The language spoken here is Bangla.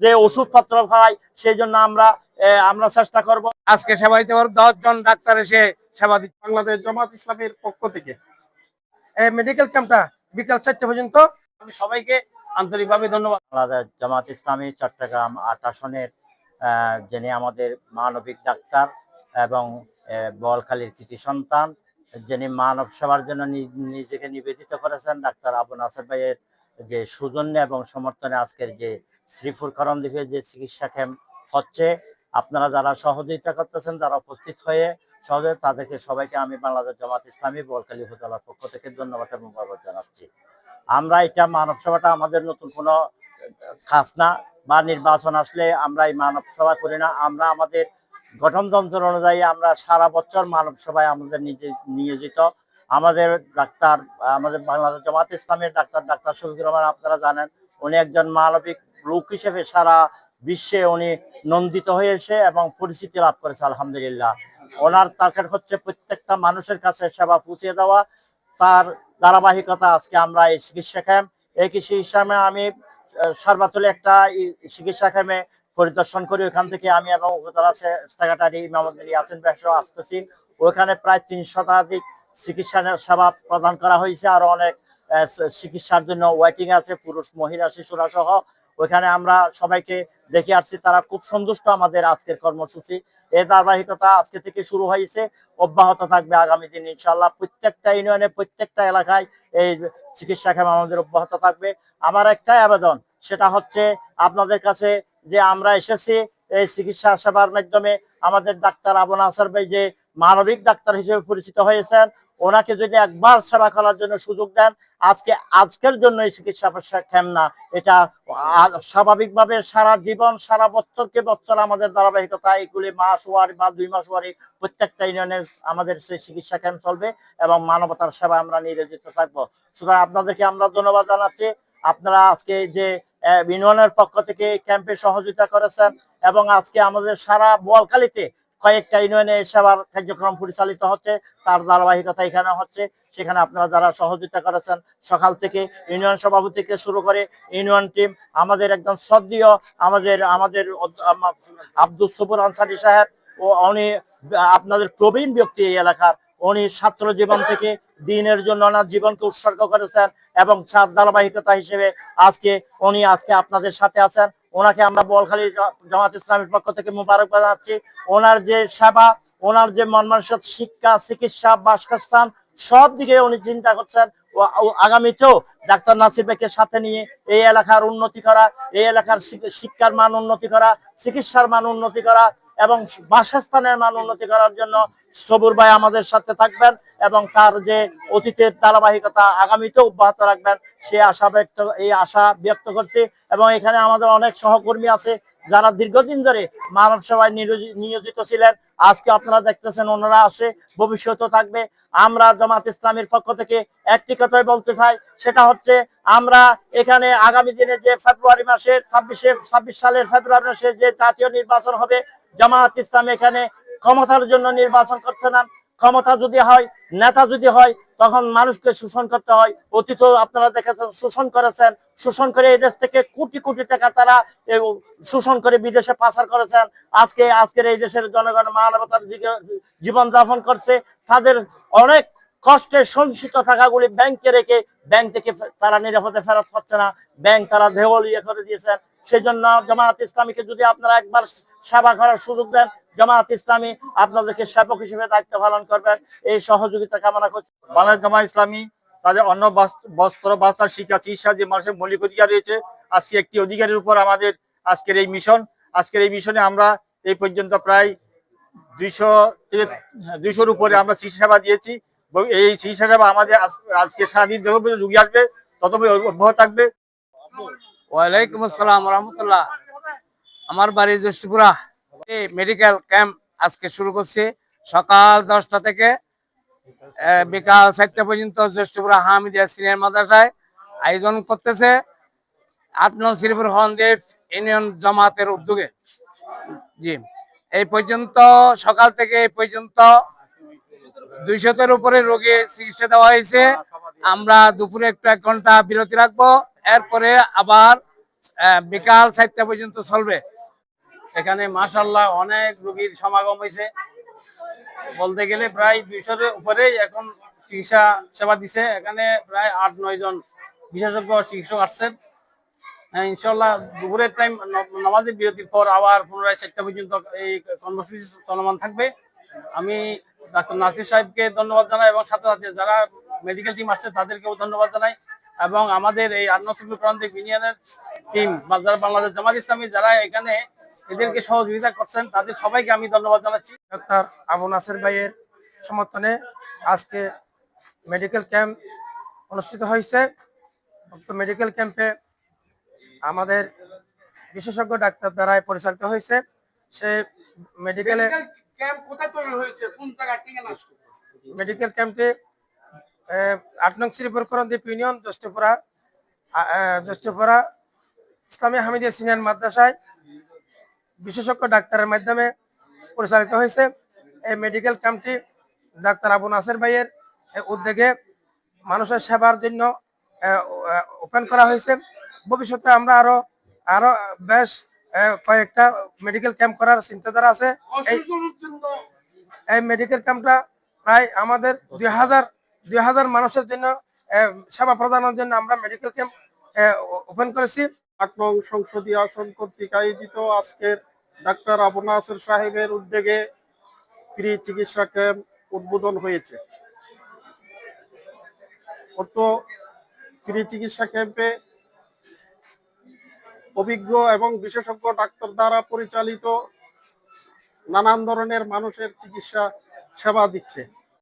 যে ওষুধপত্র হয়, সেই জন্য আমরা চেষ্টা করব। আজকে সেবা দিতে 10 জন ডাক্তার এসে সেবা দিচ্ছে। বাংলাদেশ জামাত ইসলামের পক্ষ থেকে মেডিকেল ক্যাম্পটা বিকাল 4টা পর্যন্ত। আমি সবাইকে আন্তরিকভাবে ধন্যবাদ। বাংলাদেশ জামাত ইসলামী চট্টগ্রাম 8 আসনের যিনি আমাদের মানবিক ডাক্তার এবং বোয়ালখালীর কৃতি সন্তান, যিনি মানব সেবার জন্য নিজেকে নিবেদিত করেছেন, ডাক্তার আবু নাসের ভাইয়ের যে সৌজন্য এবং সমর্থনে আজকের যে শ্রীপুর করণদ্বীপে যে চিকিৎসা ক্যাম্প হচ্ছে, আপনারা যারা সহযোগিতা করতেছেন, যারা উপস্থিত হয়ে তাদেরকে সবাইকে আমি বাংলাদেশ জামাত ইসলামী বোয়ালখালী উপজেলার পক্ষ থেকে ধন্যবাদ এবং গর্ব জানাচ্ছি। আমরা এটা মানব সেবাটা আমাদের নতুন কোনো কাজ না, বা নির্বাচন আসলে আমরা এই মানব সেবা করি না। আমরা আমাদের গঠনতন্ত্র অনুযায়ী আমরা সারা বছর মানব সেবায় আমাদের নিয়োজিত। আমাদের ডাক্তার, আমাদের বাংলাদেশ জামাত ইসলামের ডাক্তার শফিকুর রহমান, আপনারা জানেন, উনি একজন মানবিক লোক হিসেবে সারা বিশ্বে উনি নন্দিত হয়েছে এবং পরিচিতি লাভ করেছে আলহামদুলিল্লাহ। ওনার টার্গেট হচ্ছে প্রত্যেকটা মানুষের কাছে সেবা পৌঁছে দেওয়া। তার ধারাবাহিকতা আজকে আমরা এই চিকিৎসা ক্যাম্প, এই চিকিৎসা আমি সারবাতলে একটা চিকিৎসা ক্যাম্পে পরিদর্শন করি। ওইখান থেকে আমি এবং উপজেলা সেক্রেটারি মোহাম্মদ ইয়াসিন ভাইসহ আসতেছি। ওইখানে প্রায় 300 শতাধিক চিকিৎসা সেবা প্রদান করা হয়েছে। আরো অনেক চিকিৎসার জন্য ওয়েটিং আছে, পুরুষ মহিলা শিশুরা সহ। ওইখানে আমরা সবাইকে দেখে আসছি, তারা খুব সন্তুষ্ট আমাদের আজকের কর্মসূচি। এই ধারাবাহিকতা আজকে থেকে শুরু হয়েছে, অব্যাহত থাকবে আগামী দিন ইনশাআল্লাহ। প্রত্যেকটা ইউনিয়নে, প্রত্যেকটা এলাকায় এই চিকিৎসা ক্যাম্প আমাদের অব্যাহত থাকবে। আমার একটাই আবেদন, সেটা হচ্ছে আপনাদের কাছে যে আমরা এসেছি এই চিকিৎসা সেবার মাধ্যমে আমাদের ডাক্তার আবু নাসের ভাই যে মানবিক ডাক্তার হিসেবে পরিচিত হয়েছেন, ওনাকে যদি একবার সেবা করার জন্য সুযোগ দেন, আজকের জন্য এই চিকিৎসা ক্যাম্প না, এটা স্বাভাবিকভাবে সারা জীবন, সারা বছর আমাদের ধারাবাহিকতা, এগুলি মাস ওয়ারি বা 2 মাস ওয়ারি প্রত্যেকটা ইউনিয়নে আমাদের সেই চিকিৎসা ক্যাম্প চলবে এবং মানবতার সেবা আমরা নিয়োজিত থাকবো। সুতরাং আপনাদেরকে আমরা ধন্যবাদ জানাচ্ছি। আপনারা আজকে যে ইউনিয়নের পক্ষ থেকে ক্যাম্পে সহযোগিতা করেছেন এবং আজকে আমাদের সারা বোয়ালখালীতে কয়েকটা ইউনিয়নে সেবার কার্যক্রম পরিচালিত হচ্ছে, তার ধারাবাহিকতা এখানে হচ্ছে। সেখানে আপনারা যারা সহযোগিতা করেছেন, সকাল থেকে ইউনিয়ন সভাপতি থেকে শুরু করে ইউনিয়ন টিম, আমাদের একজন শ্রদ্ধেয় আমাদের আব্দুল সবুর আনসারী সাহেব, ও উনি আপনাদের প্রবীণ ব্যক্তি এই এলাকার। উনি ছাত্র জীবন থেকে দিনের জন্য ওনার জীবনকে উৎসর্গ করেছেন এবং ধারাবাহিকতা হিসেবে আজকে আপনাদের সাথে আছেন। ওনাকে আমরা বোয়ালখালী জামাত ইসলামের পক্ষ থেকে মোবারকবাদ জানাচ্ছি। ওনার যে সেবা, ওনার যে মন-মানসিকতা, শিক্ষা, চিকিৎসা, বাসস্থান, সব দিকে উনি চিন্তা করছেন। আগামীতেও ডাক্তার নাসির ভাইকে সাথে নিয়ে এই এলাকার উন্নতি করা, এই এলাকার শিক্ষার মান উন্নতি করা, চিকিৎসার মান উন্নতি করা এবং বাসস্থানের মান উন্নতি করার জন্য সবুর ভাই আমাদের সাথে থাকবেন এবং তার যে অতীতের ধারাবাহিকতা আগামীতেও অব্যাহত রাখবেন, এই আশা ব্যক্ত করছি। এবং এখানে আমাদের অনেক সহকর্মী আছে যারা দীর্ঘদিন ধরে মানব সেবায় নিয়োজিত ছিলেন। আজকে আপনারা দেখতেছেন ওনারা আসে, ভবিষ্যতেও থাকবে। আমরা জামাত ইসলামের পক্ষ থেকে একটি কথাই বলতে চাই, সেটা হচ্ছে আমরা এখানে আগামী দিনে যে ফেব্রুয়ারি মাসের 26 সালের ফেব্রুয়ারি মাসে যে জাতীয় নির্বাচন হবে, জামাত ইসলাম এখানে ক্ষমতার জন্য নির্বাচন করছে না। ক্ষমতা যদি হয়, নেতা যদি হয়, তখন মানুষকে শোষণ করতে হয়। অতীতেও আপনারা দেখেছেন শোষণ করেছেন, শোষণ করে এই দেশ থেকে কোটি কোটি টাকা তারা শোষণ করে বিদেশে পাচার করেছেন। আজকের এই দেশের জনগণ মানবতার জীবন যাপন করছে। তাদের অনেক কষ্টে সঞ্চিত টাকাগুলি ব্যাংকে রেখে ব্যাংক থেকে তারা নিরাপদে ফেরত পাচ্ছে না, ব্যাংক তারা দেওয়ালিয়া করে দিয়েছেন। সেই জন্য জামাত ইসলামীকে যদি আপনারা একবার সেবা করার সুযোগ দেন, জামাত ইসলামী আপনাদেরকে সেবক হিসেবে দায়িত্ব পালন করবেন। এই সহযোগিতা কামনা করছি। বাংলাদেশ জামাত ইসলামী তাদের অন্ন বস্ত্র বাস্তার শিক্ষা চিকিৎসা যে মানুষের মৌলিক অধিকার রয়েছে, আজকে একটি অধিকারের উপর আমাদের আজকের এই মিশনে আমরা এই পর্যন্ত প্রায় 200-র উপরে আমরা চিকিৎসা সেবা দিয়েছি। এই চিকিৎসা সেবা আমাদের আজকে সারাদিন যত রুগী আসবে তত অব্যাহত থাকবে। ওয়ালাইকুম আসসালাম রহমতুল্লাহ। আমার বাড়ি জ্যেষ্ঠপুরা। এই মেডিকেল ক্যাম্প আজকে শুরু করছে সকাল 10টা থেকে বিকাল 4টা পর্যন্ত জ্যেষ্ঠপুরা হামিদিয়া সিনিয়র মাদ্রাসায় আয়োজন করতেছে 8 নং শ্রীপুর হনদ্বীপ ইউনিয়ন জামাতের উদ্যোগে। জি, এই পর্যন্ত সকাল থেকে এই পর্যন্ত 200-এর উপরে রোগী চিকিৎসা দেওয়া হয়েছে। আমরা দুপুরে একটু 1 ঘন্টা বিরতি রাখবো, এরপরে আবার বিকাল 4টা পর্যন্ত চলবে। এখানে মাশাআল্লাহ অনেক রোগীর সমাগম হয়েছে, বলতে গেলে প্রায় 200-এর উপরেই এখন চিকিৎসা সেবা দিছে। এখানে প্রায় 8-9 জন বিশেষজ্ঞ চিকিৎসক আসছেন। ইনশাল্লাহ দুপুরের টাইম নামাজের বিরতির পর আবার পুনরায় 4টা পর্যন্ত এই কর্মসূচি চলমান থাকবে। আমি ডাক্তার নাসির সাহেবকে ধন্যবাদ জানাই এবং সাথে সাথে যারা মেডিকেল টিম আসছে তাদেরকেও ধন্যবাদ জানাই, এবং আমাদের এই 8 নং প্রান্তিক ইউনিয়নের টিম বা যারা বাংলাদেশ জামাত ইসলামী যারা এখানে এদেরকে সহযোগিতা করছেন তাদের সবাইকে আমি ধন্যবাদ জানাচ্ছি। ডাক্তার আবু নাসের ভাইয়ের সমর্থনে আজকে মেডিকেল ক্যাম্প অনুষ্ঠিত হয়েছে। উক্ত মেডিকেল ক্যাম্পে আমাদের বিশেষজ্ঞ ডাক্তার দ্বারাই পরিচালিত হয়েছে। সে মেডিকেলে মেডিকেল ক্যাম্পটি 8 নং শ্রীপুর করণদ্বীপ ইউনিয়ন জ্যেষ্ঠপুরা ইসলামী হামিদিয়া সিনিয়র মাদ্রাসায় বিশেষজ্ঞ ডাক্তারের মাধ্যমে পরিচালিত হয়েছে। এই মেডিকেল ক্যাম্পটি ডাক্তার আবু নাসের ভাইয়ের উদ্যোগে মানুষের সেবার জন্য ওপেন করা হয়েছে। ভবিষ্যতে আমরা আরো বেশ কয়েকটা মেডিকেল ক্যাম্প করার চিন্তাধারা আছে। এই মেডিকেল ক্যাম্পটা প্রায় আমাদের 2000 মানুষের জন্য সেবা প্রদানের জন্য আমরা মেডিকেল ক্যাম্প ওপেন করেছি। 8 নং সংসদীয় আসন কর্তৃক আয়োজিত আজকের ডাক্তার আবু নাসের সাহেবের উদ্যোগে ফ্রি চিকিৎসা ক্যাম্প উদ্বোধন হয়েছে। উক্ত ফ্রি চিকিৎসা ক্যাম্পে অভিজ্ঞ এবং বিশেষজ্ঞ ডাক্তার দ্বারা পরিচালিত নানান ধরনের মানুষের চিকিৎসা সেবা দিচ্ছে।